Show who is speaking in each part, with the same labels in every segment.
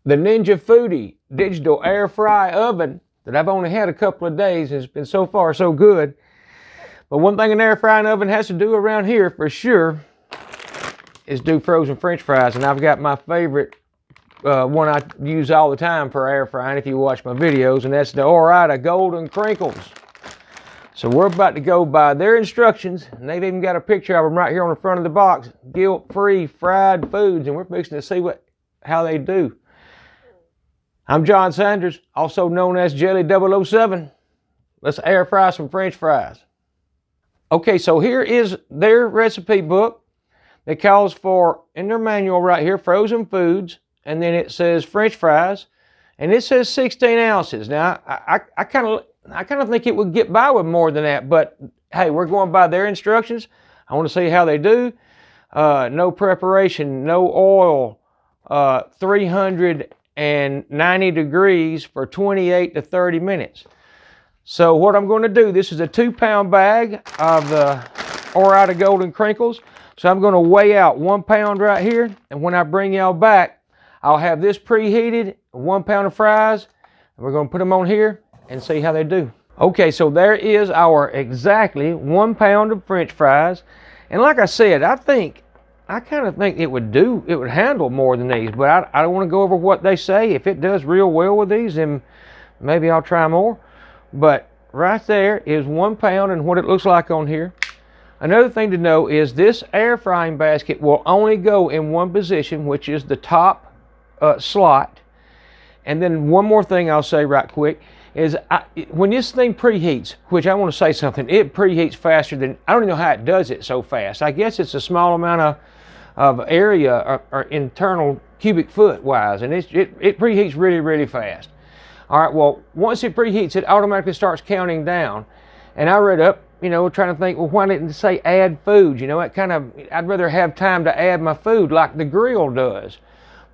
Speaker 1: the Ninja FOODI digital air fry oven that I've only had a couple of days, and it's been so far so good. But one thing an air frying oven has to do around here for sure is do frozen French fries. And I've got my favorite one I use all the time for air frying if you watch my videos, and that's the Ore-Ida Golden Crinkles. So we're about to go by their instructions, and they've even got a picture of them right here on the front of the box. Guilt-free fried foods, and we're fixing to see how they do. I'm John Sanders, also known as Jelly 007. Let's air fry some French fries. Okay, so here is their recipe book. It calls for, in their manual right here, frozen foods, and then it says French fries, and it says 16 ounces. Now, I kind of think it would get by with more than that, but hey, we're going by their instructions. I want to see how they do. No preparation, no oil, 390 degrees for 28 to 30 minutes. So what I'm going to do, this is a 2-pound bag of the Ore-Ida Golden Crinkles. So I'm going to weigh out 1 pound right here, and when I bring y'all back, I'll have this preheated, 1 pound of fries, and we're going to put them on here and see how they do. Okay, so there is our exactly 1 pound of French fries. And like I said, I kind of think it would handle more than these, but I don't want to go over what they say. If it does real well with these, then maybe I'll try more. But right there is 1 pound and what it looks like on here. Another thing to know is this air frying basket will only go in one position, which is the top slot. And then one more thing I'll say right quick is when this thing preheats, which I want to say something, it preheats faster than, I don't even know how it does it so fast. I guess it's a small amount of area or internal cubic foot wise, and it preheats really, really fast. All right, well, once it preheats, it automatically starts counting down. And I read up, trying to think, well, why didn't it say add food? I'd rather have time to add my food like the grill does.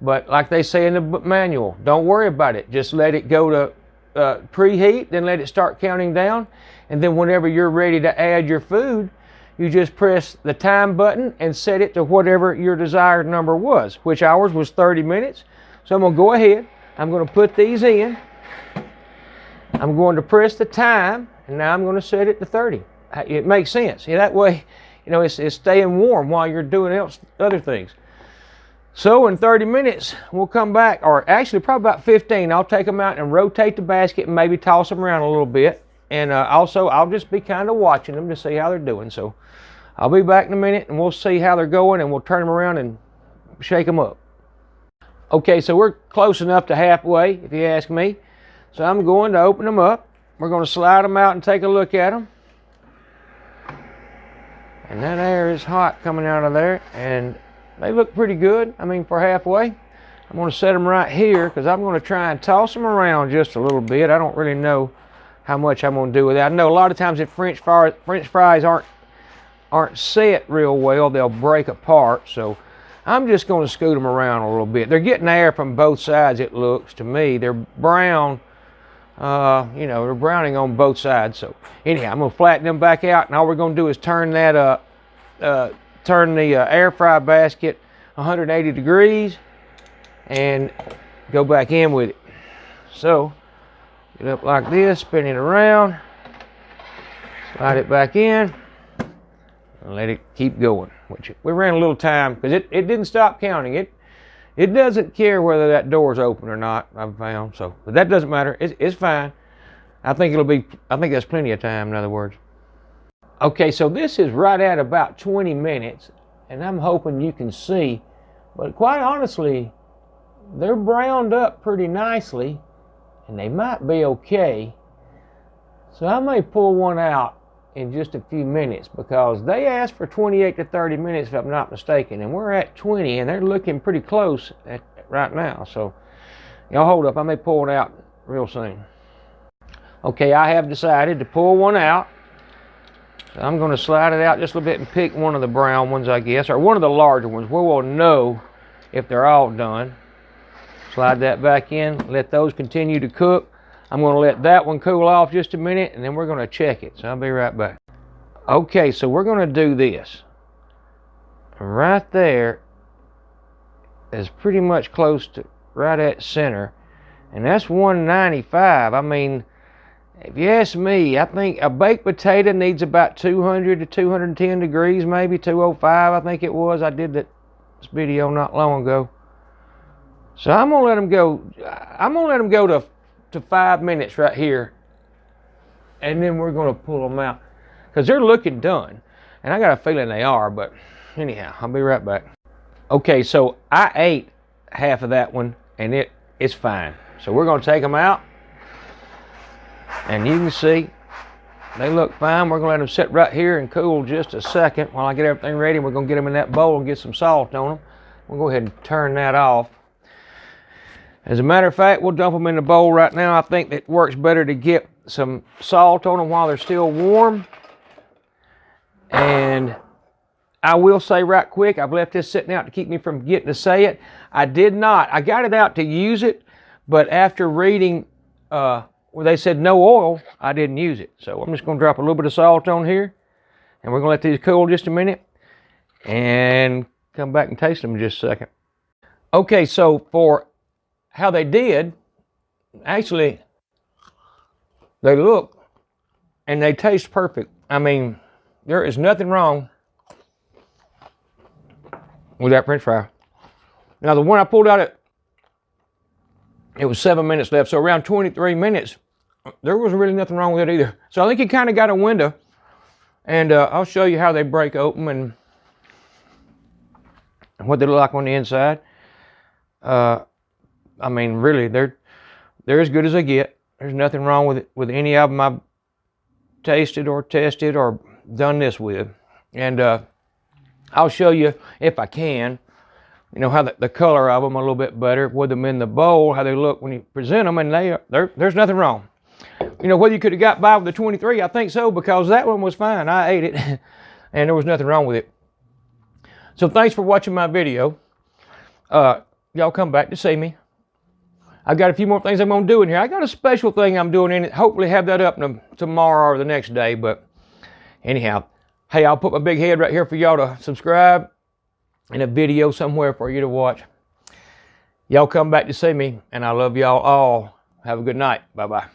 Speaker 1: But like they say in the manual, don't worry about it. Just let it go to preheat, then let it start counting down. And then whenever you're ready to add your food, you just press the time button and set it to whatever your desired number was, which ours was 30 minutes. So I'm going to go ahead. I'm going to put these in. I'm going to press the time, and now I'm going to set it to 30. It makes sense. That way, it's staying warm while you're doing other things. So in 30 minutes, we'll come back, or actually probably about 15. I'll take them out and rotate the basket and maybe toss them around a little bit. And also, I'll just be kind of watching them to see how they're doing. So I'll be back in a minute, and we'll see how they're going, and we'll turn them around and shake them up. Okay, so we're close enough to halfway, if you ask me. So I'm going to open them up. We're going to slide them out and take a look at them. And that air is hot coming out of there, and they look pretty good, for halfway. I'm going to set them right here because I'm going to try and toss them around just a little bit. I don't really know how much I'm going to do with that. I know a lot of times if French fries aren't set real well, they'll break apart. So I'm just going to scoot them around a little bit. They're getting air from both sides, it looks to me. They're brown, they're browning on both sides. So anyhow, I'm going to flatten them back out, and all we're going to do is turn that turn the air fry basket 180 degrees and go back in with it. So get up like this, spin it around, slide it back in, and let it keep going. Which we ran a little time because it didn't stop counting. It doesn't care whether that door's open or not, I've found. So, but that doesn't matter. It's fine. I think that's plenty of time, in other words. Okay, so this is right at about 20 minutes, and I'm hoping you can see, but quite honestly, they're browned up pretty nicely, and they might be okay. So I may pull one out in just a few minutes because they asked for 28 to 30 minutes, if I'm not mistaken, and we're at 20, and they're looking pretty close right now. So y'all hold up, I may pull it out real soon. Okay, I have decided to pull one out. So I'm going to slide it out just a little bit and pick one of the brown ones, I guess, or one of the larger ones where we'll know if they're all done. Slide that back in, let those continue to cook. I'm going to let that one cool off just a minute, and then we're going to check it. So I'll be right back. Okay, so we're going to do this. Right there is pretty much close to right at center. And that's 195. I mean, if you ask me, I think a baked potato needs about 200 to 210 degrees, maybe 205, I think it was. I did this video not long ago. So I'm gonna let them go. I'm gonna let them go to 5 minutes right here, and then we're gonna pull them out because they're looking done, and I got a feeling they are. But anyhow, I'll be right back. Okay, so I ate half of that one, and it's fine. So we're gonna take them out, and you can see they look fine. We're gonna let them sit right here and cool just a second while I get everything ready. We're gonna get them in that bowl and get some salt on them. We'll go ahead and turn that off. As a matter of fact, we'll dump them in the bowl right now. I think it works better to get some salt on them while they're still warm. And I will say right quick, I've left this sitting out to keep me from getting to say it. I did not. I got it out to use it, but after reading where they said no oil, I didn't use it. So I'm just going to drop a little bit of salt on here, and we're going to let these cool just a minute and come back and taste them in just a second. Okay, so for how they did, actually, they look and they taste perfect. I mean, there is nothing wrong with that French fry. Now, the one I pulled out, it was 7 minutes left, so around 23 minutes, there was really nothing wrong with it either. So I think you kind of got a window, and I'll show you how they break open and what they look like on the inside. I mean, really, they're as good as they get. There's nothing wrong with any of them I've tasted or tested or done this with. And I'll show you, if I can, you know, how the color of them a little bit better with them in the bowl, how they look when you present them, and there's nothing wrong. You know, whether you could have got by with the 23, I think so, because that one was fine. I ate it, and there was nothing wrong with it. So thanks for watching my video. Y'all come back to see me. I've got a few more things I'm going to do in here. I got a special thing I'm doing in it. Hopefully have that up tomorrow or the next day. But anyhow, hey, I'll put my big head right here for y'all to subscribe and a video somewhere for you to watch. Y'all come back to see me, and I love y'all all. Have a good night. Bye-bye.